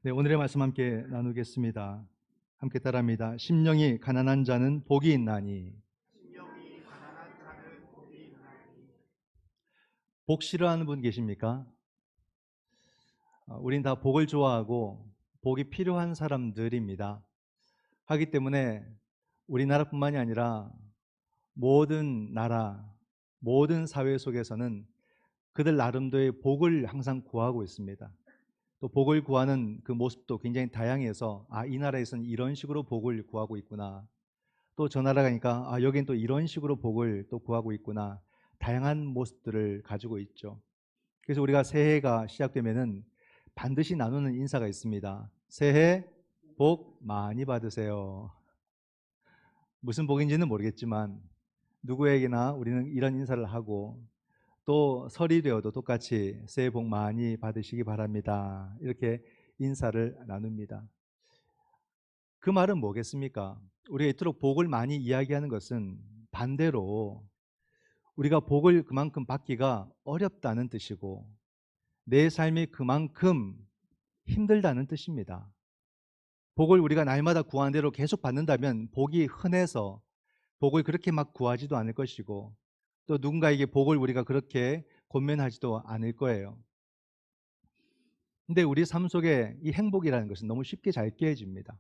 네, 오늘의 말씀 함께 나누겠습니다. 함께 따라합니다. 심령이 가난한 자는 복이 있나니. 심령이 가난한 자는 복이 있나니. 복 싫어하는 분 계십니까? 우린 다 복을 좋아하고 복이 필요한 사람들입니다. 하기 때문에 우리나라뿐만이 아니라 모든 나라, 모든 사회 속에서는 그들 나름대로의 복을 항상 구하고 있습니다. 또 복을 구하는 그 모습도 굉장히 다양해서 이 나라에서는 이런 식으로 복을 구하고 있구나. 또 저 나라 가니까 여긴 또 이런 식으로 복을 또 구하고 있구나. 다양한 모습들을 가지고 있죠. 그래서 우리가 새해가 시작되면은 반드시 나누는 인사가 있습니다. 새해 복 많이 받으세요. 무슨 복인지는 모르겠지만 누구에게나 우리는 이런 인사를 하고, 또 설이 되어도 똑같이 새해 복 많이 받으시기 바랍니다. 이렇게 인사를 나눕니다. 그 말은 뭐겠습니까? 우리가 이토록 복을 많이 이야기하는 것은 반대로 우리가 복을 그만큼 받기가 어렵다는 뜻이고, 내 삶이 그만큼 힘들다는 뜻입니다. 복을 우리가 날마다 구하는 대로 계속 받는다면 복이 흔해서 복을 그렇게 막 구하지도 않을 것이고, 또 누군가에게 복을 우리가 그렇게 권면하지도 않을 거예요. 근데 우리 삶 속에 이 행복이라는 것은 너무 쉽게 잘 깨집니다.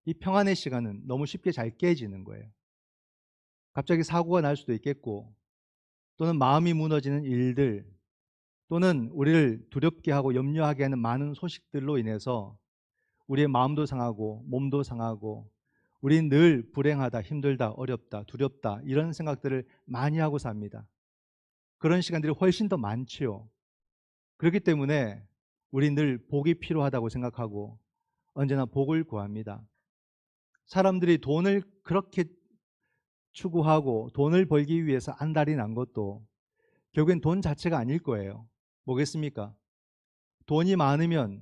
이 평안의 시간은 너무 쉽게 잘 깨지는 거예요. 갑자기 사고가 날 수도 있겠고, 또는 마음이 무너지는 일들, 또는 우리를 두렵게 하고 염려하게 하는 많은 소식들로 인해서 우리의 마음도 상하고 몸도 상하고, 우리는 늘 불행하다, 힘들다, 어렵다, 두렵다, 이런 생각들을 많이 하고 삽니다. 그런 시간들이 훨씬 더 많지요. 그렇기 때문에 우리 늘 복이 필요하다고 생각하고 언제나 복을 구합니다. 사람들이 돈을 그렇게 추구하고 돈을 벌기 위해서 안달이 난 것도 결국엔 돈 자체가 아닐 거예요. 뭐겠습니까? 돈이 많으면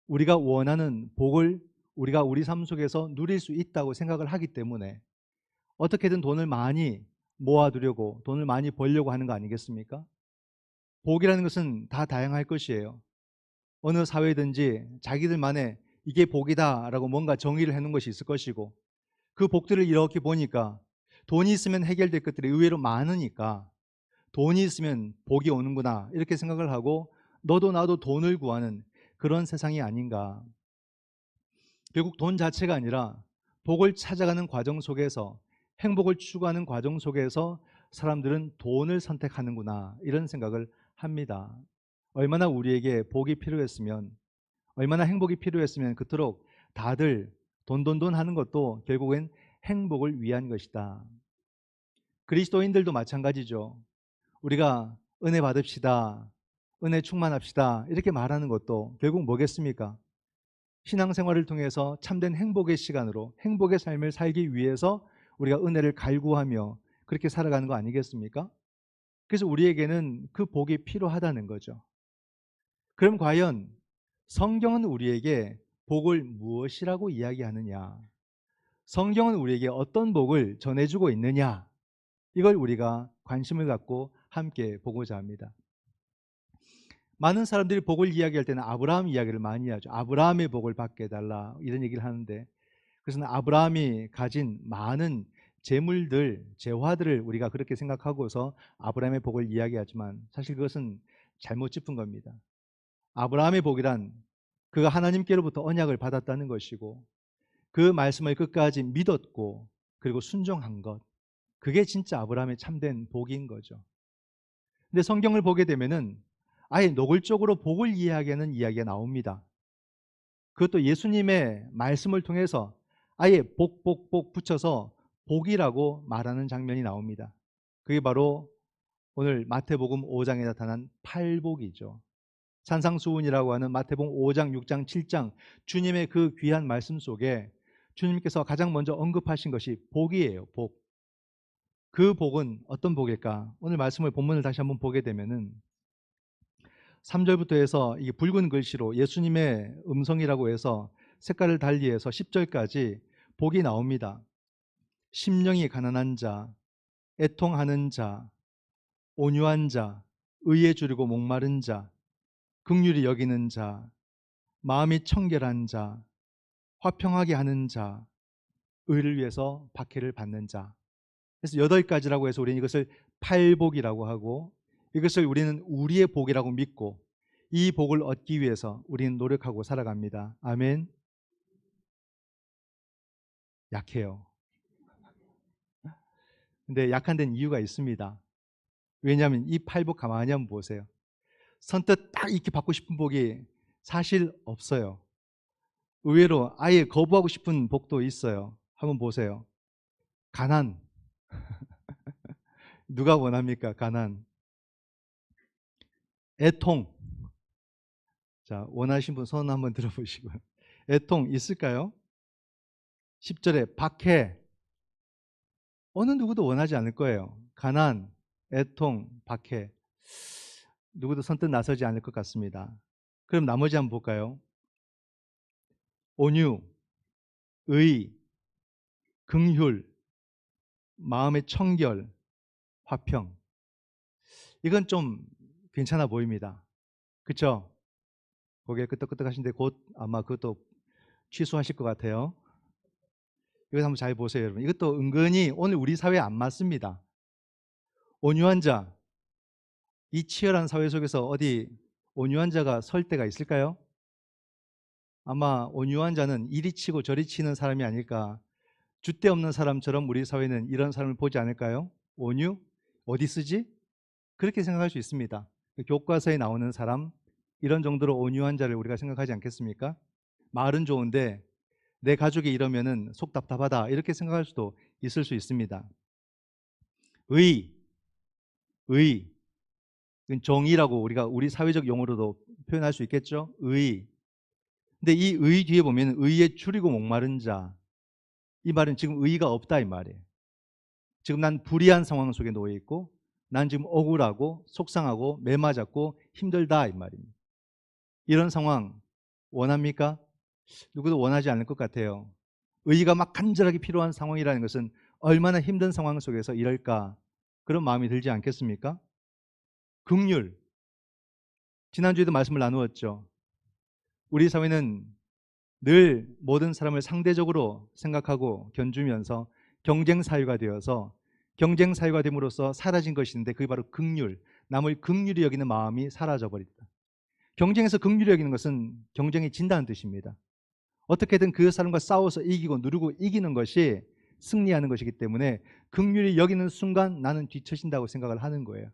우리가 원하는 복을 우리가 우리 삶 속에서 누릴 수 있다고 생각을 하기 때문에 어떻게든 돈을 많이 모아두려고, 돈을 많이 벌려고 하는 거 아니겠습니까? 복이라는 것은 다 다양할 것이에요. 어느 사회든지 자기들만의 이게 복이다라고 뭔가 정의를 해놓은 것이 있을 것이고, 그 복들을 이렇게 보니까 돈이 있으면 해결될 것들이 의외로 많으니까 돈이 있으면 복이 오는구나, 이렇게 생각을 하고 너도 나도 돈을 구하는 그런 세상이 아닌가. 결국 돈 자체가 아니라 복을 찾아가는 과정 속에서, 행복을 추구하는 과정 속에서 사람들은 돈을 선택하는구나, 이런 생각을 합니다. 얼마나 우리에게 복이 필요했으면, 얼마나 행복이 필요했으면 그토록 다들 돈 하는 것도 결국엔 행복을 위한 것이다. 그리스도인들도 마찬가지죠. 우리가 은혜 받읍시다, 은혜 충만합시다, 이렇게 말하는 것도 결국 뭐겠습니까? 신앙생활을 통해서 참된 행복의 시간으로, 행복의 삶을 살기 위해서 우리가 은혜를 갈구하며 그렇게 살아가는 거 아니겠습니까? 그래서 우리에게는 그 복이 필요하다는 거죠. 그럼 과연 성경은 우리에게 복을 무엇이라고 이야기하느냐? 성경은 우리에게 어떤 복을 전해주고 있느냐? 이걸 우리가 관심을 갖고 함께 보고자 합니다. 많은 사람들이 복을 이야기할 때는 아브라함 이야기를 많이 하죠. 아브라함의 복을 받게 해달라, 이런 얘기를 하는데, 그래서 아브라함이 가진 많은 재물들, 재화들을 우리가 그렇게 생각하고서 아브라함의 복을 이야기하지만 사실 그것은 잘못 짚은 겁니다. 아브라함의 복이란 그가 하나님께로부터 언약을 받았다는 것이고, 그 말씀을 끝까지 믿었고 그리고 순종한 것, 그게 진짜 아브라함의 참된 복인 거죠. 근데 성경을 보게 되면은 아예 노골적으로 복을 이야기하는 이야기가 나옵니다. 그것도 예수님의 말씀을 통해서 아예 복 붙여서 복이라고 말하는 장면이 나옵니다. 그게 바로 오늘 마태복음 5장에 나타난 팔복이죠. 산상수훈이라고 하는 마태복음 5장, 6장, 7장 주님의 그 귀한 말씀 속에 주님께서 가장 먼저 언급하신 것이 복이에요. 복. 그 복은 어떤 복일까? 오늘 말씀을 본문을 다시 한번 보게 되면은 3절부터 해서 이게 붉은 글씨로 예수님의 음성이라고 해서 색깔을 달리해서 10절까지 복이 나옵니다. 심령이 가난한 자, 애통하는 자, 온유한 자, 의에 주리고 목마른 자, 긍휼히 여기는 자, 마음이 청결한 자, 화평하게 하는 자, 의를 위해서 박해를 받는 자. 그래서 8가지라고 해서 우리는 이것을 팔복이라고 하고, 이것을 우리는 우리의 복이라고 믿고 이 복을 얻기 위해서 우리는 노력하고 살아갑니다. 아멘. 약해요. 근데 약한 데는 이유가 있습니다. 왜냐하면 이 팔복 가만히 한번 보세요. 선뜻 딱 이렇게 받고 싶은 복이 사실 없어요. 의외로 아예 거부하고 싶은 복도 있어요. 한번 보세요. 가난. 누가 원합니까? 가난. 애통. 자, 원하신 분 손 한번 들어보시고요. 애통 있을까요? 10절에 박해. 어느 누구도 원하지 않을 거예요. 가난, 애통, 박해. 누구도 선뜻 나서지 않을 것 같습니다. 그럼 나머지 한번 볼까요? 온유, 의, 긍휼, 마음의 청결, 화평. 이건 좀 괜찮아 보입니다. 그렇죠? 고개 끄덕끄덕 하시는데 곧 아마 그것도 취소하실 것 같아요. 이거 한번 잘 보세요, 여러분. 이것도 은근히 오늘 우리 사회에 안 맞습니다. 온유한 자, 이 치열한 사회 속에서 어디 온유한 자가 설 때가 있을까요? 아마 온유한 자는 이리 치고 저리 치는 사람이 아닐까. 줏대 없는 사람처럼 우리 사회는 이런 사람을 보지 않을까요? 온유? 어디 쓰지? 그렇게 생각할 수 있습니다. 교과서에 나오는 사람, 이런 정도로 온유한 자를 우리가 생각하지 않겠습니까? 말은 좋은데 내 가족이 이러면은 속 답답하다 이렇게 생각할 수도 있을 수 있습니다. 의, 의, 이건 정의라고 우리가 우리 사회적 용어로도 표현할 수 있겠죠? 의. 근데 이 의 뒤에 보면 의에 줄이고 목마른 자, 이 말은 지금 의의가 없다 이 말이에요. 지금 난 불의한 상황 속에 놓여 있고 난 지금 억울하고 속상하고 매맞았고 힘들다 이 말입니다. 이런 상황 원합니까? 누구도 원하지 않을 것 같아요. 의의가 막 간절하게 필요한 상황이라는 것은 얼마나 힘든 상황 속에서 이럴까, 그런 마음이 들지 않겠습니까? 긍휼, 지난주에도 말씀을 나누었죠. 우리 사회는 늘 모든 사람을 상대적으로 생각하고 견주면서 경쟁 사회가 되어서 경쟁 사회가 됨으로써 사라진 것이 있는데 그게 바로 긍휼, 남을 긍휼히 여기는 마음이 사라져 버렸다. 경쟁에서 긍휼히 여기는 것은 경쟁이 진다는 뜻입니다. 어떻게든 그 사람과 싸워서 이기고 누르고 이기는 것이 승리하는 것이기 때문에 긍휼히 여기는 순간 나는 뒤처진다고 생각을 하는 거예요.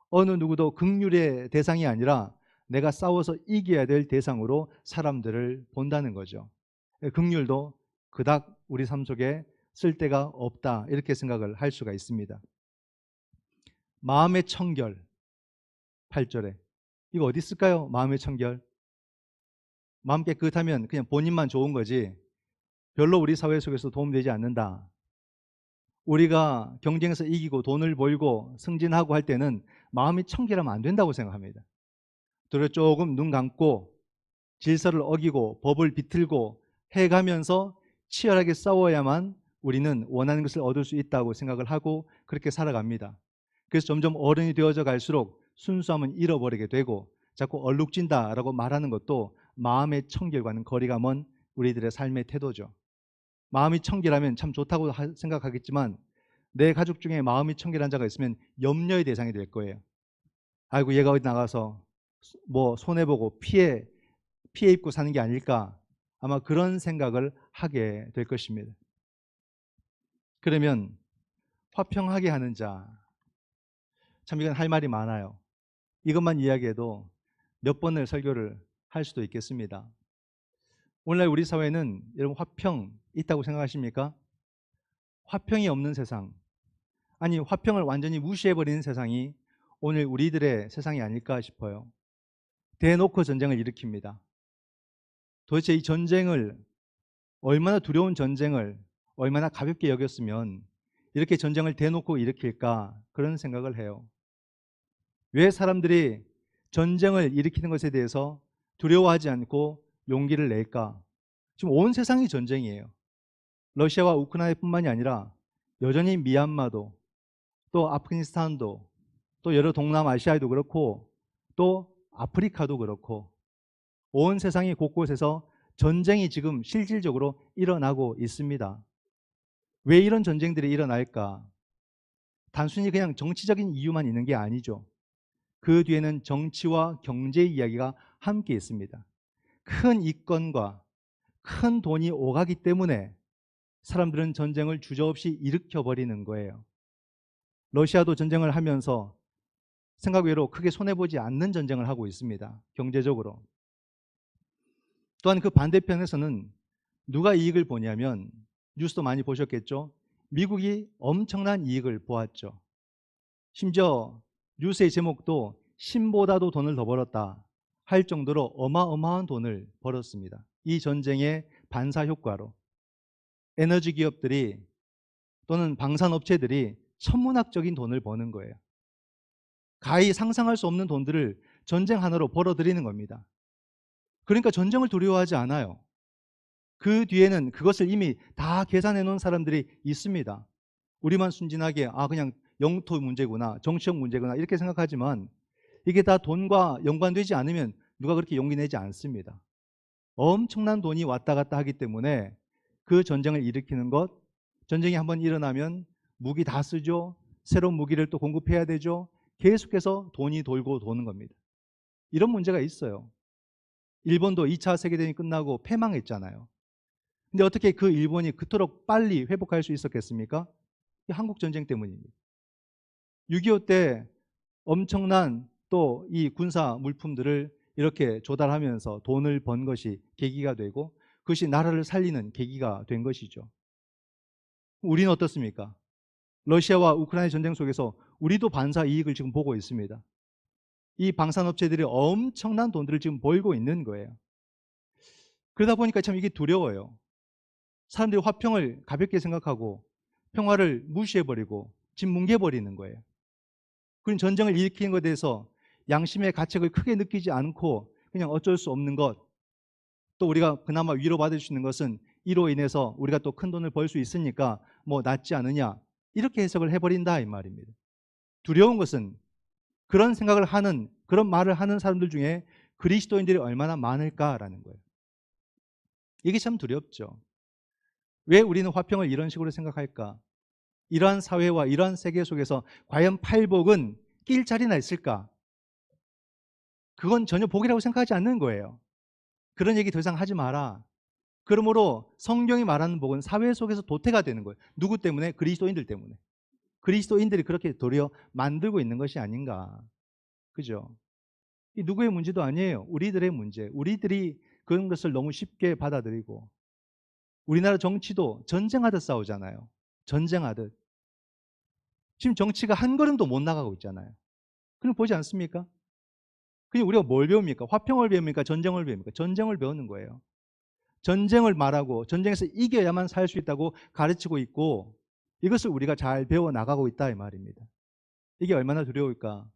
어느 누구도 긍휼의 대상이 아니라 내가 싸워서 이겨야 될 대상으로 사람들을 본다는 거죠. 긍휼도 그닥 우리 삶 속에 쓸데가 없다 이렇게 생각을 할 수가 있습니다. 마음의 청결 8절에 이거 어디 있을까요? 마음의 청결. 마음 깨끗하면 그냥 본인만 좋은 거지 별로 우리 사회 속에서 도움되지 않는다. 우리가 경쟁에서 이기고 돈을 벌고 승진하고 할 때는 마음이 청결하면 안 된다고 생각합니다. 도리어 조금 눈 감고 질서를 어기고 법을 비틀고 해가면서 치열하게 싸워야만 우리는 원하는 것을 얻을 수 있다고 생각을 하고 그렇게 살아갑니다. 그래서 점점 어른이 되어져 갈수록 순수함은 잃어버리게 되고 자꾸 얼룩진다라고 말하는 것도 마음의 청결과는 거리가 먼 우리들의 삶의 태도죠. 마음이 청결하면 참 좋다고 생각하겠지만 내 가족 중에 마음이 청결한 자가 있으면 염려의 대상이 될 거예요. 아이고 얘가 어디 나가서 뭐 손해보고 피해 입고 사는 게 아닐까, 아마 그런 생각을 하게 될 것입니다. 그러면 화평하게 하는 자, 참 이건 할 말이 많아요. 이것만 이야기해도 몇 번을 설교를 할 수도 있겠습니다. 오늘날 우리 사회는 여러분 화평 있다고 생각하십니까? 화평이 없는 세상, 아니 화평을 완전히 무시해버리는 세상이 오늘 우리들의 세상이 아닐까 싶어요. 대놓고 전쟁을 일으킵니다. 도대체 이 전쟁을, 얼마나 두려운 전쟁을 얼마나 가볍게 여겼으면 이렇게 전쟁을 대놓고 일으킬까, 그런 생각을 해요. 왜 사람들이 전쟁을 일으키는 것에 대해서 두려워하지 않고 용기를 낼까? 지금 온 세상이 전쟁이에요. 러시아와 우크라이나뿐만이 아니라 여전히 미얀마도 또 아프가니스탄도 또 여러 동남아시아에도 그렇고 또 아프리카도 그렇고 온 세상이 곳곳에서 전쟁이 지금 실질적으로 일어나고 있습니다. 왜 이런 전쟁들이 일어날까? 단순히 그냥 정치적인 이유만 있는 게 아니죠. 그 뒤에는 정치와 경제 이야기가 함께 있습니다. 큰 이권과 큰 돈이 오가기 때문에 사람들은 전쟁을 주저없이 일으켜버리는 거예요. 러시아도 전쟁을 하면서 생각 외로 크게 손해보지 않는 전쟁을 하고 있습니다. 경제적으로. 또한 그 반대편에서는 누가 이익을 보냐면, 뉴스도 많이 보셨겠죠? 미국이 엄청난 이익을 보았죠. 심지어 뉴스의 제목도 신보다도 돈을 더 벌었다 할 정도로 어마어마한 돈을 벌었습니다. 이 전쟁의 반사 효과로 에너지 기업들이 또는 방산업체들이 천문학적인 돈을 버는 거예요. 가히 상상할 수 없는 돈들을 전쟁 하나로 벌어들이는 겁니다. 그러니까 전쟁을 두려워하지 않아요. 그 뒤에는 그것을 이미 다 계산해 놓은 사람들이 있습니다. 우리만 순진하게 그냥 영토 문제구나, 정치적 문제구나 이렇게 생각하지만 이게 다 돈과 연관되지 않으면 누가 그렇게 용기 내지 않습니다. 엄청난 돈이 왔다 갔다 하기 때문에 그 전쟁을 일으키는 것, 전쟁이 한번 일어나면 무기 다 쓰죠. 새로운 무기를 또 공급해야 되죠. 계속해서 돈이 돌고 도는 겁니다. 이런 문제가 있어요. 일본도 2차 세계대전이 끝나고 패망했잖아요. 근데 어떻게 그 일본이 그토록 빨리 회복할 수 있었겠습니까? 한국전쟁 때문입니다. 6.25 때 엄청난 또 이 군사 물품들을 이렇게 조달하면서 돈을 번 것이 계기가 되고 그것이 나라를 살리는 계기가 된 것이죠. 우리는 어떻습니까? 러시아와 우크라이나 전쟁 속에서 우리도 반사 이익을 지금 보고 있습니다. 이 방산업체들이 엄청난 돈들을 지금 벌고 있는 거예요. 그러다 보니까 참 이게 두려워요. 사람들이 화평을 가볍게 생각하고 평화를 무시해버리고 지금 뭉개버리는 거예요. 그런 전쟁을 일으키는 것에 대해서 양심의 가책을 크게 느끼지 않고 그냥 어쩔 수 없는 것, 또 우리가 그나마 위로받을 수 있는 것은 이로 인해서 우리가 또 큰 돈을 벌 수 있으니까 뭐 낫지 않느냐 이렇게 해석을 해버린다 이 말입니다. 두려운 것은 그런 생각을 하는, 그런 말을 하는 사람들 중에 그리스도인들이 얼마나 많을까라는 거예요. 이게 참 두렵죠. 왜 우리는 화평을 이런 식으로 생각할까? 이러한 사회와 이러한 세계 속에서 과연 팔복은 낄 자리나 있을까? 그건 전혀 복이라고 생각하지 않는 거예요. 그런 얘기 더 이상 하지 마라. 그러므로 성경이 말하는 복은 사회 속에서 도태가 되는 거예요. 누구 때문에? 그리스도인들 때문에. 그리스도인들이 그렇게 도리어 만들고 있는 것이 아닌가. 그죠? 이 누구의 문제도 아니에요. 우리들의 문제. 우리들이 그런 것을 너무 쉽게 받아들이고. 우리나라 정치도 전쟁하듯 싸우잖아요. 전쟁하듯. 지금 정치가 한 걸음도 못 나가고 있잖아요. 그럼 보지 않습니까? 그냥 우리가 뭘 배웁니까? 화평을 배웁니까? 전쟁을 배웁니까? 전쟁을 배우는 거예요. 전쟁을 말하고 전쟁에서 이겨야만 살 수 있다고 가르치고 있고 이것을 우리가 잘 배워나가고 있다 이 말입니다. 이게 얼마나 두려울까?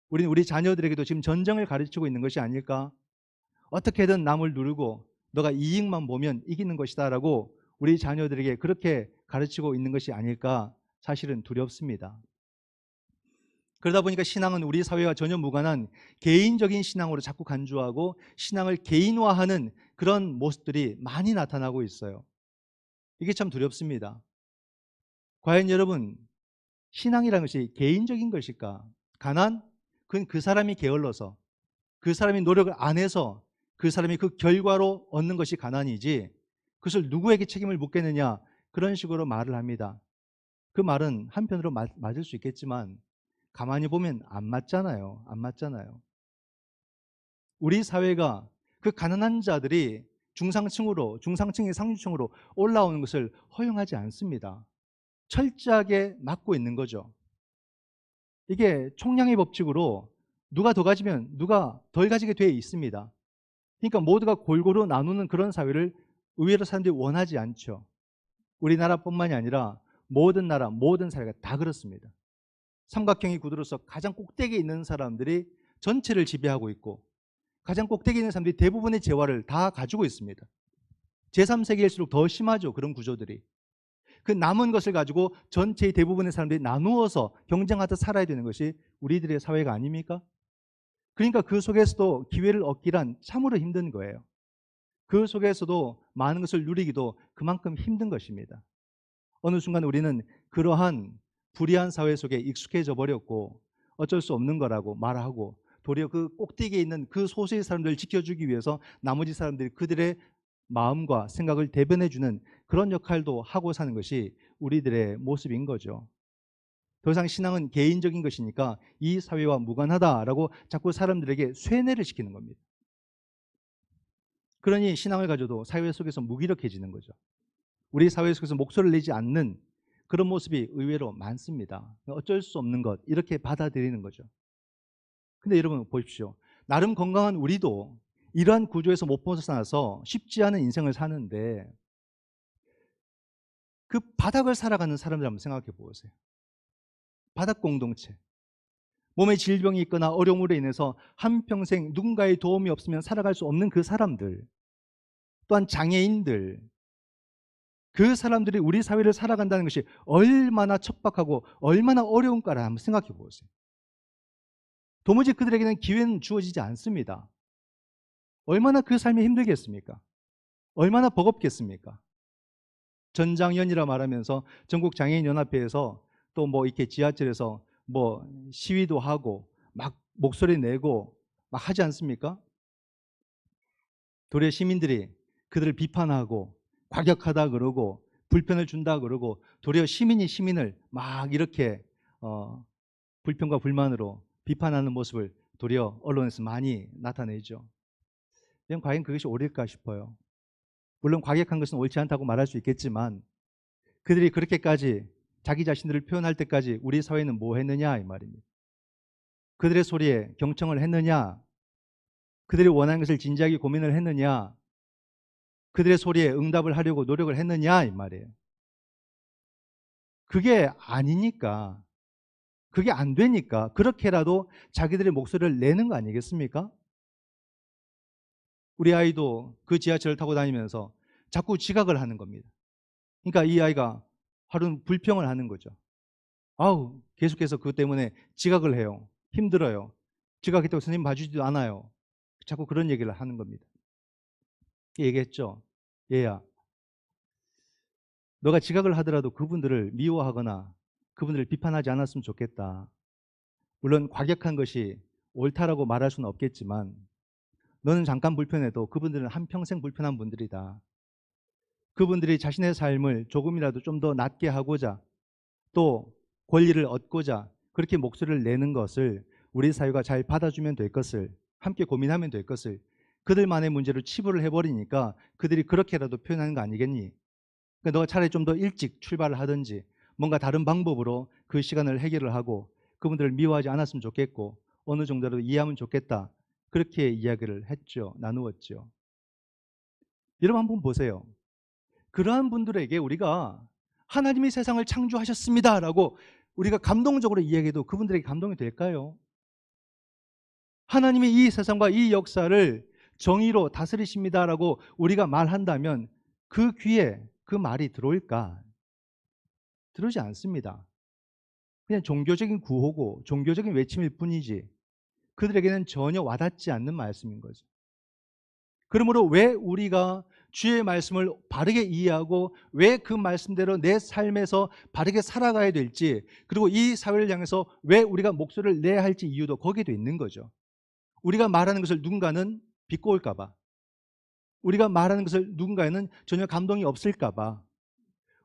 우리는 우리 자녀들에게도 지금 전쟁을 가르치고 있는 것이 아닐까? 어떻게든 남을 누르고 너가 이익만 보면 이기는 것이다 라고 우리 자녀들에게 그렇게 가르치고 있는 것이 아닐까? 사실은 두렵습니다. 그러다 보니까 신앙은 우리 사회와 전혀 무관한 개인적인 신앙으로 자꾸 간주하고 신앙을 개인화하는 그런 모습들이 많이 나타나고 있어요. 이게 참 두렵습니다. 과연 여러분, 신앙이라는 것이 개인적인 것일까? 가난? 그건 그 사람이 게을러서, 그 사람이 노력을 안 해서 그 사람이 그 결과로 얻는 것이 가난이지 그것을 누구에게 책임을 묻겠느냐 그런 식으로 말을 합니다. 그 말은 한편으로 맞을 수 있겠지만 가만히 보면 안 맞잖아요. 안 맞잖아요. 우리 사회가 그 가난한 자들이 중상층이 상류층으로 올라오는 것을 허용하지 않습니다. 철저하게 막고 있는 거죠. 이게 총량의 법칙으로 누가 더 가지면 누가 덜 가지게 돼 있습니다. 그러니까 모두가 골고루 나누는 그런 사회를 의외로 사람들이 원하지 않죠. 우리나라뿐만이 아니라 모든 나라, 모든 사회가 다 그렇습니다. 삼각형의 구도로서 가장 꼭대기에 있는 사람들이 전체를 지배하고 있고 가장 꼭대기에 있는 사람들이 대부분의 재화를 다 가지고 있습니다. 제3세계일수록 더 심하죠. 그런 구조들이. 그 남은 것을 가지고 전체의 대부분의 사람들이 나누어서 경쟁하듯 살아야 되는 것이 우리들의 사회가 아닙니까? 그러니까 그 속에서도 기회를 얻기란 참으로 힘든 거예요. 그 속에서도 많은 것을 누리기도 그만큼 힘든 것입니다. 어느 순간 우리는 그러한 불의한 사회 속에 익숙해져 버렸고 어쩔 수 없는 거라고 말하고 도리어 그 꼭대기에 있는 그 소수의 사람들을 지켜주기 위해서 나머지 사람들이 그들의 마음과 생각을 대변해주는 그런 역할도 하고 사는 것이 우리들의 모습인 거죠. 더 이상 신앙은 개인적인 것이니까 이 사회와 무관하다라고 자꾸 사람들에게 쇠뇌를 시키는 겁니다. 그러니 신앙을 가져도 사회 속에서 무기력해지는 거죠. 우리 사회 속에서 목소리를 내지 않는 그런 모습이 의외로 많습니다. 어쩔 수 없는 것 이렇게 받아들이는 거죠. 근데 여러분 보십시오. 나름 건강한 우리도 이러한 구조에서 못 벗어나서 쉽지 않은 인생을 사는데 그 바닥을 살아가는 사람들 한번 생각해 보세요. 바닥 공동체. 몸에 질병이 있거나 어려움으로 인해서 한평생 누군가의 도움이 없으면 살아갈 수 없는 그 사람들. 또한 장애인들. 그 사람들이 우리 사회를 살아간다는 것이 얼마나 척박하고 얼마나 어려운가를 한번 생각해 보세요. 도무지 그들에게는 기회는 주어지지 않습니다. 얼마나 그 삶이 힘들겠습니까? 얼마나 버겁겠습니까? 전장연이라 말하면서 전국 장애인연합회에서 또 뭐 이렇게 지하철에서 뭐 시위도 하고 막 목소리 내고 막 하지 않습니까? 도리어 시민들이 그들을 비판하고 과격하다 그러고 불편을 준다 그러고 도리어 시민이 시민을 막 이렇게 불평과 불만으로 비판하는 모습을 도리어 언론에서 많이 나타내죠. 과연 그것이 옳을까 싶어요. 물론 과격한 것은 옳지 않다고 말할 수 있겠지만 그들이 그렇게까지 자기 자신들을 표현할 때까지 우리 사회는 뭐 했느냐 이 말입니다. 그들의 소리에 경청을 했느냐, 그들이 원하는 것을 진지하게 고민을 했느냐, 그들의 소리에 응답을 하려고 노력을 했느냐 이 말이에요. 그게 아니니까, 그게 안 되니까 그렇게라도 자기들의 목소리를 내는 거 아니겠습니까? 우리 아이도 그 지하철을 타고 다니면서 자꾸 지각을 하는 겁니다. 그러니까 이 아이가 하루는 불평을 하는 거죠. 아우, 계속해서 그것 때문에 지각을 해요. 힘들어요. 지각했다고 선생님 봐주지도 않아요. 자꾸 그런 얘기를 하는 겁니다. 얘기했죠. 얘야, 너가 지각을 하더라도 그분들을 미워하거나 그분들을 비판하지 않았으면 좋겠다. 물론 과격한 것이 옳다라고 말할 수는 없겠지만 너는 잠깐 불편해도 그분들은 한평생 불편한 분들이다. 그분들이 자신의 삶을 조금이라도 좀 더 낫게 하고자 또 권리를 얻고자 그렇게 목소리를 내는 것을 우리 사회가 잘 받아주면 될 것을 함께 고민하면 될 것을 그들만의 문제로 치부를 해버리니까 그들이 그렇게라도 표현하는 거 아니겠니? 그러니까 너가 차라리 좀 더 일찍 출발을 하든지 뭔가 다른 방법으로 그 시간을 해결을 하고 그분들을 미워하지 않았으면 좋겠고 어느 정도로 이해하면 좋겠다. 그렇게 이야기를 했죠. 나누었죠. 여러분 한번 보세요. 그러한 분들에게 우리가 하나님이 세상을 창조하셨습니다라고 우리가 감동적으로 이야기해도 그분들에게 감동이 될까요? 하나님이 이 세상과 이 역사를 정의로 다스리십니다라고 우리가 말한다면 그 귀에 그 말이 들어올까? 들어오지 않습니다. 그냥 종교적인 구호고 종교적인 외침일 뿐이지 그들에게는 전혀 와닿지 않는 말씀인 거죠. 그러므로 왜 우리가 주의 말씀을 바르게 이해하고 왜 그 말씀대로 내 삶에서 바르게 살아가야 될지 그리고 이 사회를 향해서 왜 우리가 목소리를 내야 할지 이유도 거기에도 있는 거죠. 우리가 말하는 것을 누군가는 비꼬을까 봐 우리가 말하는 것을 누군가에는 전혀 감동이 없을까 봐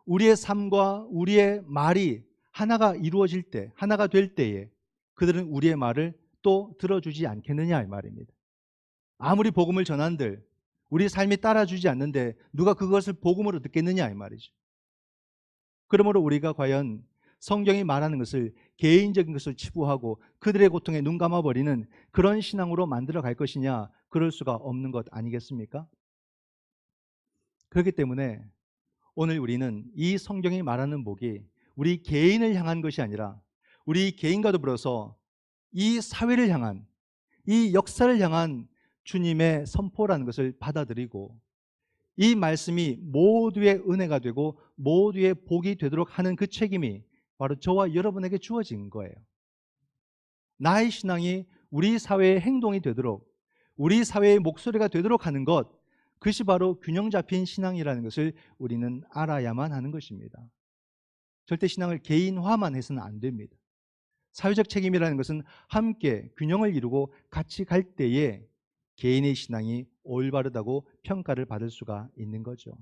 우리의 삶과 우리의 말이 하나가 이루어질 때 하나가 될 때에 그들은 우리의 말을 또 들어주지 않겠느냐 이 말입니다. 아무리 복음을 전한들 우리 삶이 따라주지 않는데 누가 그것을 복음으로 듣겠느냐 이 말이죠. 그러므로 우리가 과연 성경이 말하는 것을 개인적인 것을 치부하고 그들의 고통에 눈 감아버리는 그런 신앙으로 만들어 갈 것이냐 그럴 수가 없는 것 아니겠습니까? 그렇기 때문에 오늘 우리는 이 성경이 말하는 복이 우리 개인을 향한 것이 아니라 우리 개인과 더불어서 이 사회를 향한 이 역사를 향한 주님의 선포라는 것을 받아들이고 이 말씀이 모두의 은혜가 되고 모두의 복이 되도록 하는 그 책임이 바로 저와 여러분에게 주어진 거예요. 나의 신앙이 우리 사회의 행동이 되도록, 우리 사회의 목소리가 되도록 하는 것, 그것이 바로 균형 잡힌 신앙이라는 것을 우리는 알아야만 하는 것입니다. 절대 신앙을 개인화만 해서는 안 됩니다. 사회적 책임이라는 것은 함께 균형을 이루고 같이 갈 때에 개인의 신앙이 올바르다고 평가를 받을 수가 있는 거죠.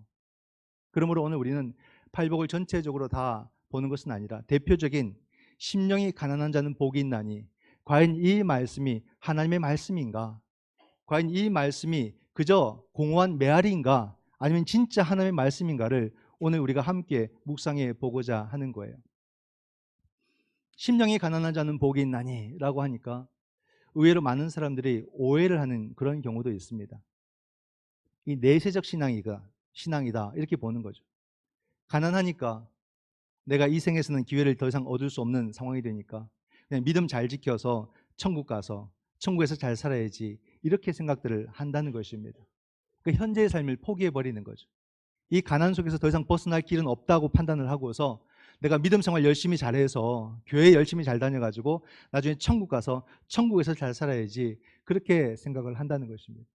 그러므로 오늘 우리는 팔복을 전체적으로 다 보는 것은 아니라 대표적인 심령이 가난한 자는 복이 있나니, 과연 이 말씀이 하나님의 말씀인가? 과연 이 말씀이 그저 공허한 메아리인가? 아니면 진짜 하나님의 말씀인가를 오늘 우리가 함께 묵상해 보고자 하는 거예요. 심령이 가난한 자는 복이 있나니 라고 하니까 의외로 많은 사람들이 오해를 하는 그런 경우도 있습니다. 이 내세적 신앙이다 이렇게 보는 거죠. 가난하니까 내가 이 생에서는 기회를 더 이상 얻을 수 없는 상황이 되니까 그냥 믿음 잘 지켜서 천국 가서 천국에서 잘 살아야지, 이렇게 생각들을 한다는 것입니다. 그 현재의 삶을 포기해버리는 거죠. 이 가난 속에서 더 이상 벗어날 길은 없다고 판단을 하고서 내가 믿음 생활 열심히 잘해서 교회 열심히 잘 다녀가지고 나중에 천국 가서 천국에서 잘 살아야지, 그렇게 생각을 한다는 것입니다.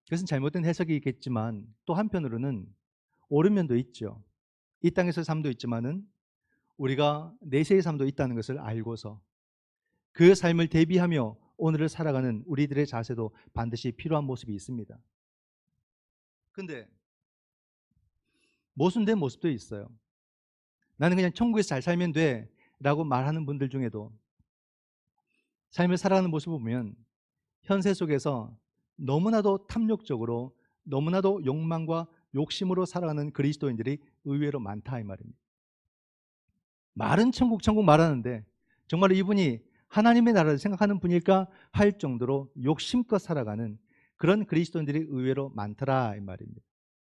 그것은 잘못된 해석이겠지만 또 한편으로는 옳은 면도 있죠. 이 땅에서의 삶도 있지만은 우리가 내세의 삶도 있다는 것을 알고서 그 삶을 대비하며 오늘을 살아가는 우리들의 자세도 반드시 필요한 모습이 있습니다. 근데 모순된 모습도 있어요. 나는 그냥 천국에서 잘 살면 돼 라고 말하는 분들 중에도 삶을 살아가는 모습을 보면 현세 속에서 너무나도 탐욕적으로, 너무나도 욕망과 욕심으로 살아가는 그리스도인들이 의외로 많다 이 말입니다. 말은 천국 천국 말하는데 정말 이분이 하나님의 나라를 생각하는 분일까 할 정도로 욕심껏 살아가는 그런 그리스도인들이 의외로 많더라 이 말입니다.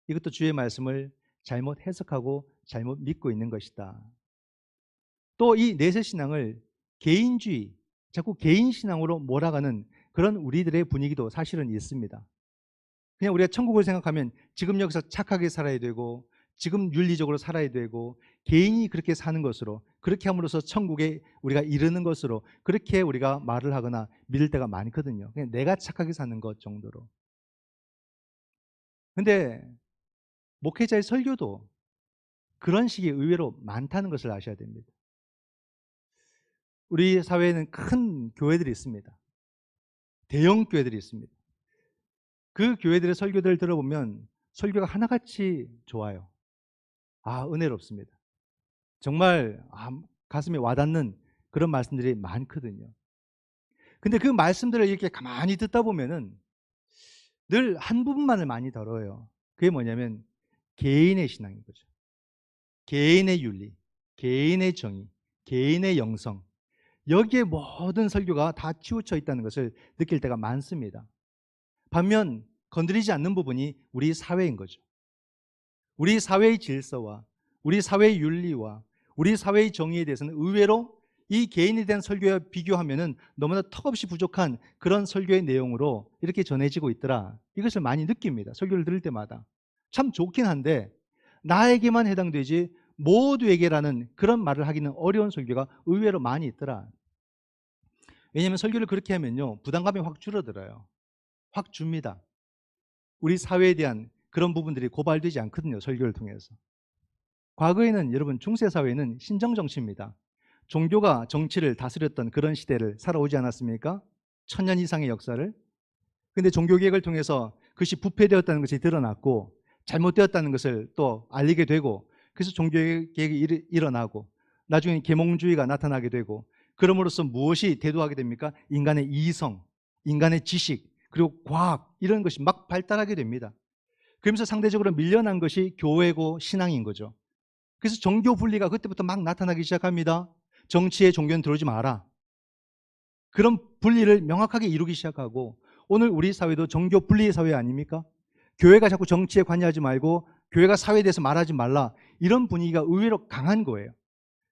이것도 주의 말씀을 잘못 해석하고 잘못 믿고 있는 것이다. 또 이 내세신앙을 개인주의, 자꾸 개인신앙으로 몰아가는 그런 우리들의 분위기도 사실은 있습니다. 그냥 우리가 천국을 생각하면 지금 여기서 착하게 살아야 되고 지금 윤리적으로 살아야 되고 개인이 그렇게 사는 것으로, 그렇게 함으로써 천국에 우리가 이르는 것으로 그렇게 우리가 말을 하거나 믿을 때가 많거든요. 그냥 내가 착하게 사는 것 정도로. 근데 목회자의 설교도 그런 식이 의외로 많다는 것을 아셔야 됩니다. 우리 사회에는 큰 교회들이 있습니다. 대형 교회들이 있습니다. 그 교회들의 설교들을 들어보면 설교가 하나같이 좋아요. 은혜롭습니다. 정말 가슴에 와닿는 그런 말씀들이 많거든요. 근데 그 말씀들을 이렇게 가만히 듣다 보면은 늘 한 부분만을 많이 다뤄요. 그게 뭐냐면 개인의 신앙인 거죠. 개인의 윤리, 개인의 정의, 개인의 영성, 여기에 모든 설교가 다 치우쳐 있다는 것을 느낄 때가 많습니다. 반면 건드리지 않는 부분이 우리 사회인 거죠. 우리 사회의 질서와 우리 사회의 윤리와 우리 사회의 정의에 대해서는 의외로 이 개인에 대한 설교와 비교하면은 너무나 턱없이 부족한 그런 설교의 내용으로 이렇게 전해지고 있더라. 이것을 많이 느낍니다. 설교를 들을 때마다. 참 좋긴 한데 나에게만 해당되지 모두에게라는 그런 말을 하기는 어려운 설교가 의외로 많이 있더라. 왜냐하면 설교를 그렇게 하면요, 부담감이 확 줄어들어요. 확 줍니다. 우리 사회에 대한 그런 부분들이 고발되지 않거든요, 설교를 통해서. 과거에는 여러분, 중세사회는 신정정치입니다. 종교가 정치를 다스렸던 그런 시대를 살아오지 않았습니까? 1000년 이상의 역사를. 근데 종교개혁을 통해서 그것이 부패되었다는 것이 드러났고 잘못되었다는 것을 또 알리게 되고, 그래서 종교개혁이 일어나고 나중에 계몽주의가 나타나게 되고, 그럼으로써 무엇이 대두하게 됩니까? 인간의 이성, 인간의 지식, 그리고 과학, 이런 것이 막 발달하게 됩니다. 그러면서 상대적으로 밀려난 것이 교회고 신앙인 거죠. 그래서 종교 분리가 그때부터 막 나타나기 시작합니다. 정치에 종교는 들어오지 마라. 그런 분리를 명확하게 이루기 시작하고, 오늘 우리 사회도 종교 분리의 사회 아닙니까? 교회가 자꾸 정치에 관여하지 말고 교회가 사회에 대해서 말하지 말라, 이런 분위기가 의외로 강한 거예요.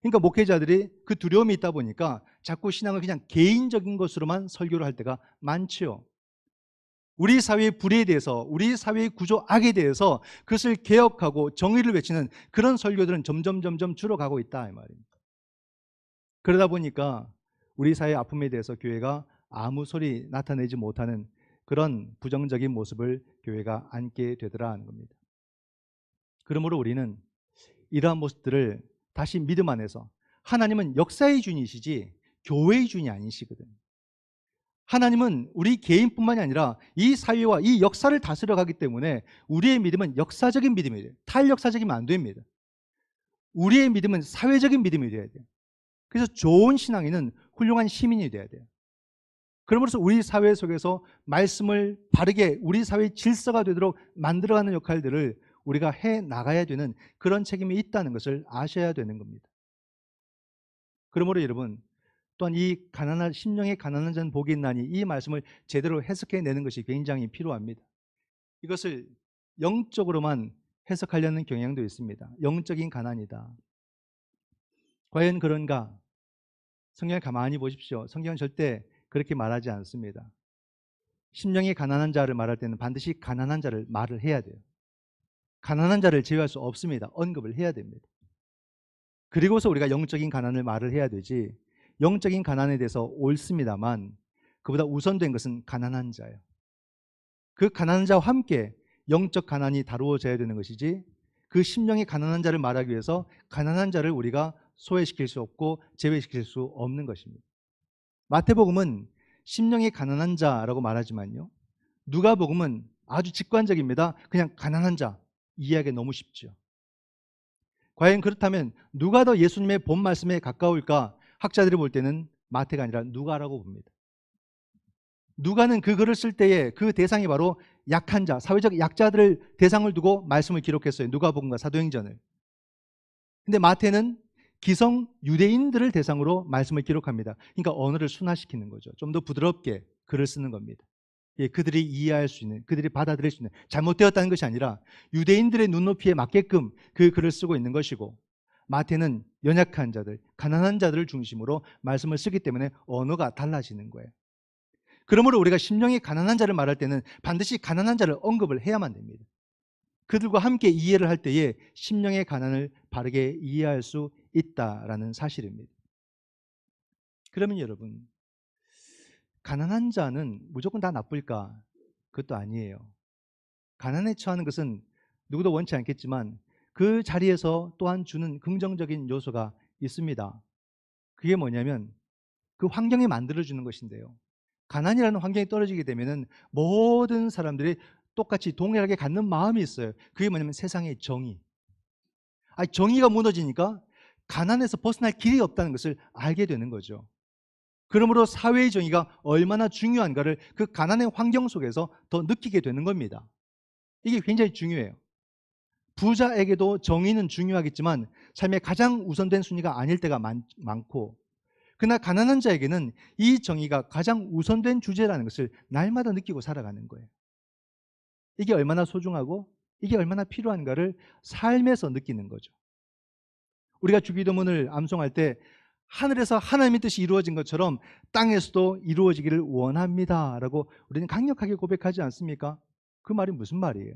그러니까 목회자들이 그 두려움이 있다 보니까 자꾸 신앙을 그냥 개인적인 것으로만 설교를 할 때가 많지요. 우리 사회의 불의에 대해서, 우리 사회의 구조 악에 대해서 그것을 개혁하고 정의를 외치는 그런 설교들은 점점 줄어가고 있다 이 말입니다. 그러다 보니까 우리 사회의 아픔에 대해서 교회가 아무 소리 나타내지 못하는 그런 부정적인 모습을 교회가 안게 되더라 하는 겁니다. 그러므로 우리는 이러한 모습들을 다시 믿음 안에서, 하나님은 역사의 주인이시지 교회의 주인이 아니시거든. 하나님은 우리 개인뿐만이 아니라 이 사회와 이 역사를 다스려 가기 때문에 우리의 믿음은 역사적인 믿음이에요. 탈역사적이면 안 됩니다. 우리의 믿음은 사회적인 믿음이 되어야 돼요. 그래서 좋은 신앙인은 훌륭한 시민이 되어야 돼요. 그러므로서 우리 사회 속에서 말씀을 바르게 우리 사회의 질서가 되도록 만들어가는 역할들을 우리가 해 나가야 되는 그런 책임이 있다는 것을 아셔야 되는 겁니다. 그러므로 여러분, 또한 이 가난한 심령의 가난한 자는 복이 있나니, 이 말씀을 제대로 해석해내는 것이 굉장히 필요합니다. 이것을 영적으로만 해석하려는 경향도 있습니다. 영적인 가난이다. 과연 그런가? 성경을 가만히 보십시오. 성경은 절대 그렇게 말하지 않습니다. 심령이 가난한 자를 말할 때는 반드시 가난한 자를 말을 해야 돼요. 가난한 자를 제외할 수 없습니다. 언급을 해야 됩니다. 그리고서 우리가 영적인 가난을 말을 해야 되지, 영적인 가난에 대해서 옳습니다만 그보다 우선된 것은 가난한 자예요. 그 가난한 자와 함께 영적 가난이 다루어져야 되는 것이지, 그 심령이 가난한 자를 말하기 위해서 가난한 자를 우리가 소외시킬 수 없고 제외시킬 수 없는 것입니다. 마태복음은 심령이 가난한 자라고 말하지만요, 누가복음은 아주 직관적입니다. 그냥 가난한 자 이해하기 너무 쉽죠. 과연 그렇다면 누가 더 예수님의 본 말씀에 가까울까? 학자들이 볼 때는 마태가 아니라 누가라고 봅니다. 누가는 그 글을 쓸 때에 그 대상이 바로 약한 자, 사회적 약자들을 대상을 두고 말씀을 기록했어요. 누가복음과 사도행전을. 근데 마태는 기성 유대인들을 대상으로 말씀을 기록합니다. 그러니까 언어를 순화시키는 거죠. 좀 더 부드럽게 글을 쓰는 겁니다. 예, 그들이 이해할 수 있는, 그들이 받아들일 수 있는, 잘못되었다는 것이 아니라 유대인들의 눈높이에 맞게끔 그 글을 쓰고 있는 것이고, 마태는 연약한 자들, 가난한 자들을 중심으로 말씀을 쓰기 때문에 언어가 달라지는 거예요. 그러므로 우리가 심령이 가난한 자를 말할 때는 반드시 가난한 자를 언급을 해야만 됩니다. 그들과 함께 이해를 할 때에 심령의 가난을 바르게 이해할 수 있다라는 사실입니다. 그러면 여러분, 가난한 자는 무조건 다 나쁠까? 그것도 아니에요. 가난에 처하는 것은 누구도 원치 않겠지만 그 자리에서 또한 주는 긍정적인 요소가 있습니다. 그게 뭐냐면 그 환경이 만들어주는 것인데요, 가난이라는 환경이 떨어지게 되면 모든 사람들이 똑같이 동일하게 갖는 마음이 있어요. 그게 뭐냐면 세상의 정의. 정의가 무너지니까 가난에서 벗어날 길이 없다는 것을 알게 되는 거죠. 그러므로 사회의 정의가 얼마나 중요한가를 그 가난의 환경 속에서 더 느끼게 되는 겁니다. 이게 굉장히 중요해요. 부자에게도 정의는 중요하겠지만 삶의 가장 우선된 순위가 아닐 때가 많고, 그러나 가난한 자에게는 이 정의가 가장 우선된 주제라는 것을 날마다 느끼고 살아가는 거예요. 이게 얼마나 소중하고 이게 얼마나 필요한가를 삶에서 느끼는 거죠. 우리가 주기도문을 암송할 때 하늘에서 하나님의 뜻이 이루어진 것처럼 땅에서도 이루어지기를 원합니다 라고 우리는 강력하게 고백하지 않습니까? 그 말이 무슨 말이에요?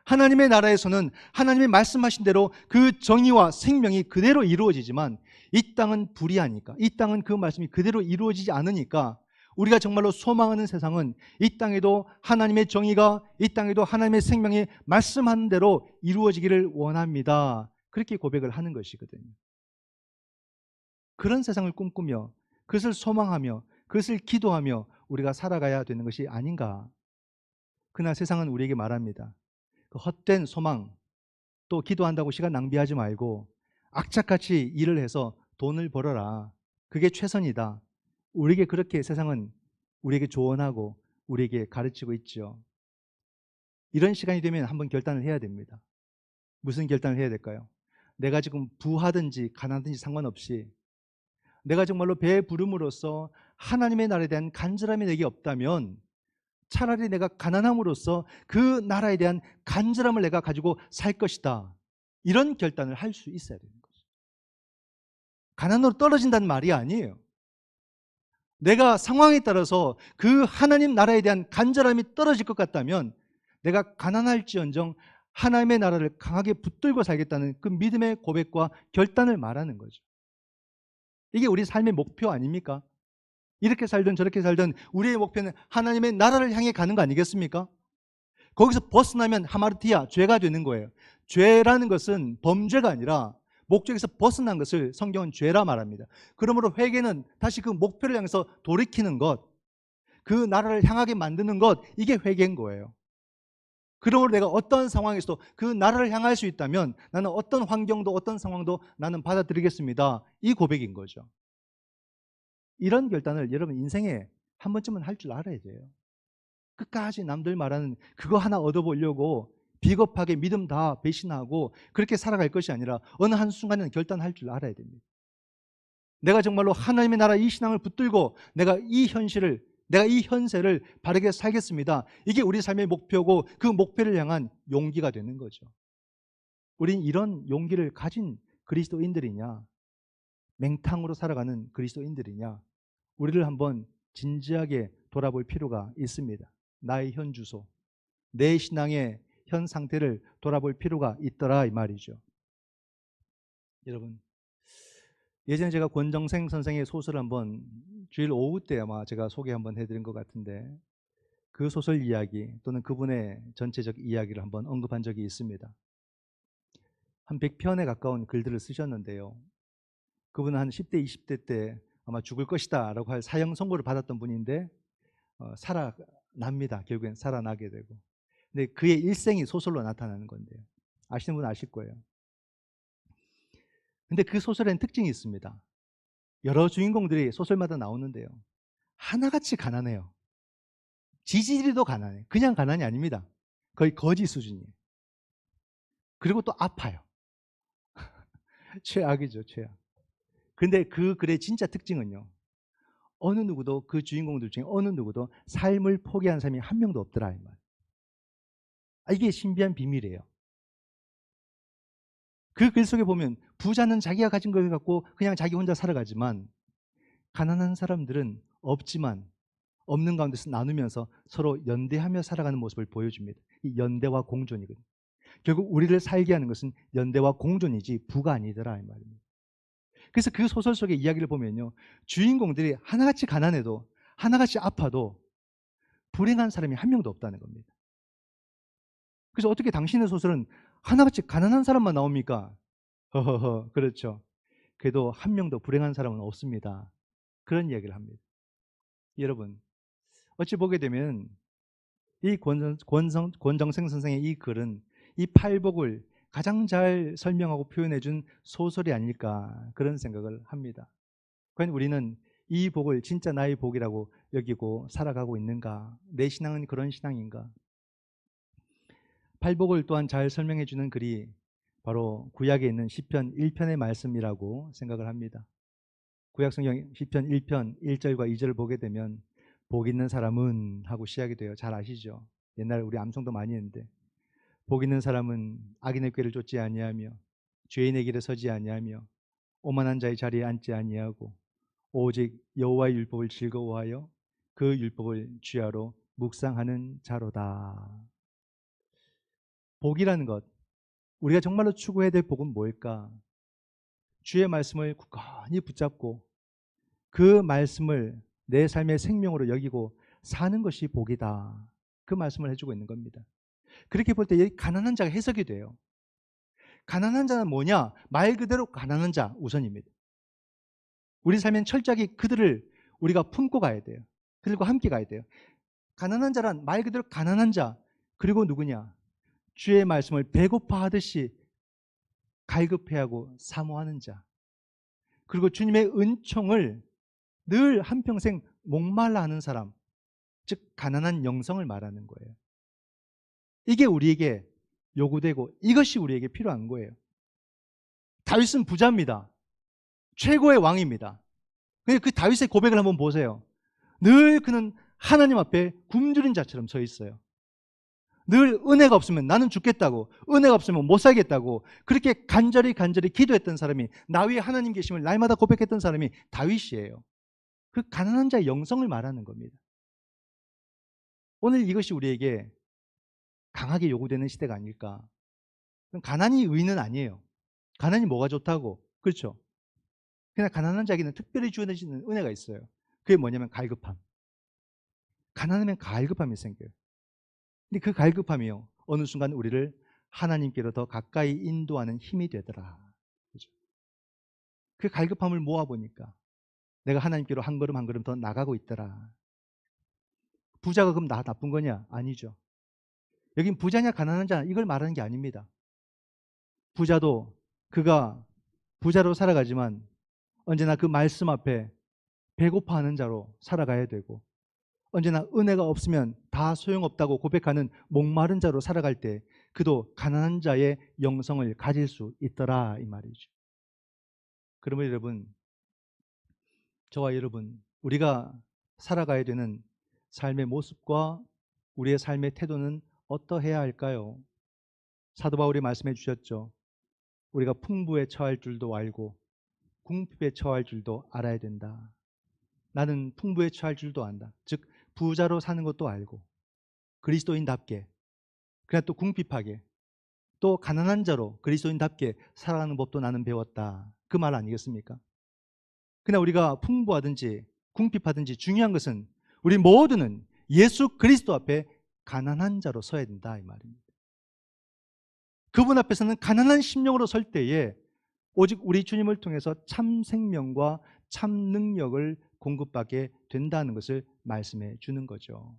하나님의 나라에서는 하나님의 말씀하신 대로 그 정의와 생명이 그대로 이루어지지만 이 땅은 불의하니까, 이 땅은 그 말씀이 그대로 이루어지지 않으니까 우리가 정말로 소망하는 세상은 이 땅에도 하나님의 정의가, 이 땅에도 하나님의 생명이 말씀하는 대로 이루어지기를 원합니다. 그렇게 고백을 하는 것이거든요. 그런 세상을 꿈꾸며 그것을 소망하며 그것을 기도하며 우리가 살아가야 되는 것이 아닌가. 그러나 세상은 우리에게 말합니다. 그 헛된 소망, 또 기도한다고 시간 낭비하지 말고 악착같이 일을 해서 돈을 벌어라. 그게 최선이다. 우리에게 그렇게 세상은 우리에게 조언하고 우리에게 가르치고 있죠. 이런 시간이 되면 한번 결단을 해야 됩니다. 무슨 결단을 해야 될까요? 내가 지금 부하든지 가난하든지 상관없이 내가 정말로 배부름으로써 하나님의 나라에 대한 간절함이 내게 없다면 차라리 내가 가난함으로써 그 나라에 대한 간절함을 내가 가지고 살 것이다. 이런 결단을 할 수 있어야 되는 거죠. 가난으로 떨어진다는 말이 아니에요. 내가 상황에 따라서 그 하나님 나라에 대한 간절함이 떨어질 것 같다면 내가 가난할지언정 하나님의 나라를 강하게 붙들고 살겠다는 그 믿음의 고백과 결단을 말하는 거죠. 이게 우리 삶의 목표 아닙니까? 이렇게 살든 저렇게 살든 우리의 목표는 하나님의 나라를 향해 가는 거 아니겠습니까? 거기서 벗어나면 하마르티아, 죄가 되는 거예요. 죄라는 것은 범죄가 아니라 목적에서 벗어난 것을 성경은 죄라 말합니다. 그러므로 회개는 다시 그 목표를 향해서 돌이키는 것, 그 나라를 향하게 만드는 것, 이게 회개인 거예요. 그러므로 내가 어떤 상황에서도 그 나라를 향할 수 있다면 나는 어떤 환경도 어떤 상황도 나는 받아들이겠습니다. 이 고백인 거죠. 이런 결단을 여러분 인생에 한 번쯤은 할 줄 알아야 돼요. 끝까지 남들 말하는 그거 하나 얻어보려고 비겁하게 믿음 다 배신하고 그렇게 살아갈 것이 아니라 어느 한순간에는 결단할 줄 알아야 됩니다. 내가 정말로 하나님의 나라 이 신앙을 붙들고 내가 이 현세를 바르게 살겠습니다. 이게 우리 삶의 목표고 그 목표를 향한 용기가 되는 거죠. 우린 이런 용기를 가진 그리스도인들이냐, 맹탕으로 살아가는 그리스도인들이냐, 우리를 한번 진지하게 돌아볼 필요가 있습니다. 나의 현 주소, 내 신앙의 현 상태를 돌아볼 필요가 있더라 이 말이죠. 여러분, 예전에 제가 권정생 선생의 소설을 한번 주일 오후 때 아마 제가 소개 한번 해드린 것 같은데 그 소설 이야기 또는 그분의 전체적 이야기를 한번 언급한 적이 있습니다. 한 100편에 가까운 글들을 쓰셨는데요. 그분은 한 10대, 20대 때 아마 죽을 것이다 라고 할 사형 선고를 받았던 분인데 살아납니다. 결국엔 살아나게 되고. 근데 그의 일생이 소설로 나타나는 건데요. 아시는 분은 아실 거예요. 근데 그 소설에는 특징이 있습니다. 여러 주인공들이 소설마다 나오는데요. 하나같이 가난해요. 지지리도 가난해. 그냥 가난이 아닙니다. 거의 거지 수준이에요. 그리고 또 아파요. 최악이죠, 최악. 근데 그 글의 진짜 특징은요. 어느 누구도 그 주인공들 중에 어느 누구도 삶을 포기한 사람이 한 명도 없더라 이 말. 이게 신비한 비밀이에요. 그 글 속에 보면 부자는 자기가 가진 걸 갖고 그냥 자기 혼자 살아가지만 가난한 사람들은 없지만 없는 가운데서 나누면서 서로 연대하며 살아가는 모습을 보여줍니다. 이 연대와 공존이거든요. 결국 우리를 살게 하는 것은 연대와 공존이지 부가 아니더라 이 말입니다. 그래서 그 소설 속의 이야기를 보면요. 주인공들이 하나같이 가난해도 하나같이 아파도 불행한 사람이 한 명도 없다는 겁니다. 그래서 어떻게 당신의 소설은 하나같이 가난한 사람만 나옵니까? 허허허, 그렇죠. 그래도 한 명도 불행한 사람은 없습니다. 그런 이야기를 합니다. 여러분, 어찌 보게 되면 이 권정생 선생의 이 글은 이 팔복을 가장 잘 설명하고 표현해 준 소설이 아닐까 그런 생각을 합니다. 과연 우리는 이 복을 진짜 나의 복이라고 여기고 살아가고 있는가? 내 신앙은 그런 신앙인가? 팔복을 또한 잘 설명해 주는 글이 바로 구약에 있는 시편 1편의 말씀이라고 생각을 합니다. 구약성경 시편 1편 1절과 2절을 보게 되면 복 있는 사람은 하고 시작이 돼요. 잘 아시죠? 옛날 우리 암송도 많이 했는데 복 있는 사람은 악인의 꾀를 쫓지 아니하며 죄인의 길에 서지 아니하며 오만한 자의 자리에 앉지 아니하고 오직 여호와의 율법을 즐거워하여 그 율법을 주야로 묵상하는 자로다. 복이라는 것, 우리가 정말로 추구해야 될 복은 뭘까? 주의 말씀을 굳건히 붙잡고 그 말씀을 내 삶의 생명으로 여기고 사는 것이 복이다. 그 말씀을 해주고 있는 겁니다. 그렇게 볼 때 가난한 자가 해석이 돼요. 가난한 자는 뭐냐? 말 그대로 가난한 자 우선입니다. 우리 삶엔 철저하게 그들을 우리가 품고 가야 돼요. 그들과 함께 가야 돼요. 가난한 자란 말 그대로 가난한 자, 그리고 누구냐? 주의 말씀을 배고파 하듯이 갈급해하고 사모하는 자, 그리고 주님의 은총을 늘 한평생 목말라 하는 사람, 즉 가난한 영성을 말하는 거예요. 이게 우리에게 요구되고 이것이 우리에게 필요한 거예요. 다윗은 부자입니다. 최고의 왕입니다. 근데 그 다윗의 고백을 한번 보세요. 늘 그는 하나님 앞에 굶주린 자처럼 서 있어요. 늘 은혜가 없으면 나는 죽겠다고, 은혜가 없으면 못 살겠다고 그렇게 간절히 기도했던 사람이, 나 위에 하나님 계심을 날마다 고백했던 사람이 다윗이에요. 그 가난한 자의 영성을 말하는 겁니다. 오늘 이것이 우리에게 강하게 요구되는 시대가 아닐까. 가난이 의는 아니에요. 가난이 뭐가 좋다고, 그렇죠? 그냥 가난한 자에게는 특별히 주어지는 은혜가 있어요. 그게 뭐냐면 갈급함. 가난하면 갈급함이 생겨요. 근데 그 갈급함이요, 어느 순간 우리를 하나님께로 더 가까이 인도하는 힘이 되더라. 그죠? 그 갈급함을 모아보니까 내가 하나님께로 한 걸음 한 걸음 더 나가고 있더라. 부자가 그럼 나쁜 거냐? 아니죠. 여긴 부자냐 가난한 자 이걸 말하는 게 아닙니다. 부자도 그가 부자로 살아가지만 언제나 그 말씀 앞에 배고파하는 자로 살아가야 되고, 언제나 은혜가 없으면 다 소용없다고 고백하는 목마른 자로 살아갈 때 그도 가난한 자의 영성을 가질 수 있더라 이 말이죠. 그러면 여러분, 저와 여러분, 우리가 살아가야 되는 삶의 모습과 우리의 삶의 태도는 어떠해야 할까요? 사도 바울이 말씀해 주셨죠. 우리가 풍부에 처할 줄도 알고 궁핍에 처할 줄도 알아야 된다. 나는 풍부에 처할 줄도 안다. 즉 부자로 사는 것도 알고 그리스도인답게, 그냥 또 궁핍하게, 또 가난한 자로 그리스도인답게 살아가는 법도 나는 배웠다. 그 말 아니겠습니까? 그러나 우리가 풍부하든지 궁핍하든지 중요한 것은 우리 모두는 예수 그리스도 앞에 가난한 자로 서야 된다 이 말입니다. 그분 앞에서는 가난한 심령으로 설 때에 오직 우리 주님을 통해서 참 생명과 참 능력을 공급받게 된다는 것을 말씀해 주는 거죠.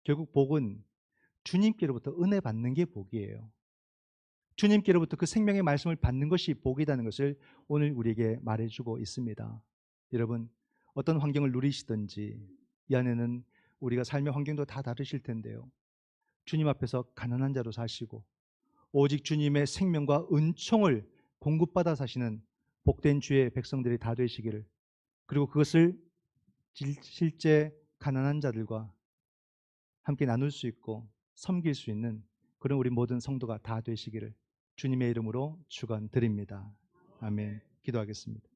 결국 복은 주님께로부터 은혜 받는 게 복이에요. 주님께로부터 그 생명의 말씀을 받는 것이 복이라는 것을 오늘 우리에게 말해주고 있습니다. 여러분, 어떤 환경을 누리시든지 이 안에는 우리가 삶의 환경도 다 다르실 텐데요, 주님 앞에서 가난한 자로 사시고 오직 주님의 생명과 은총을 공급받아 사시는 복된 주의 백성들이 다 되시기를, 그리고 그것을 실제 가난한 자들과 함께 나눌 수 있고 섬길 수 있는 그런 우리 모든 성도가 다 되시기를 주님의 이름으로 축원드립니다. 아멘. 기도하겠습니다.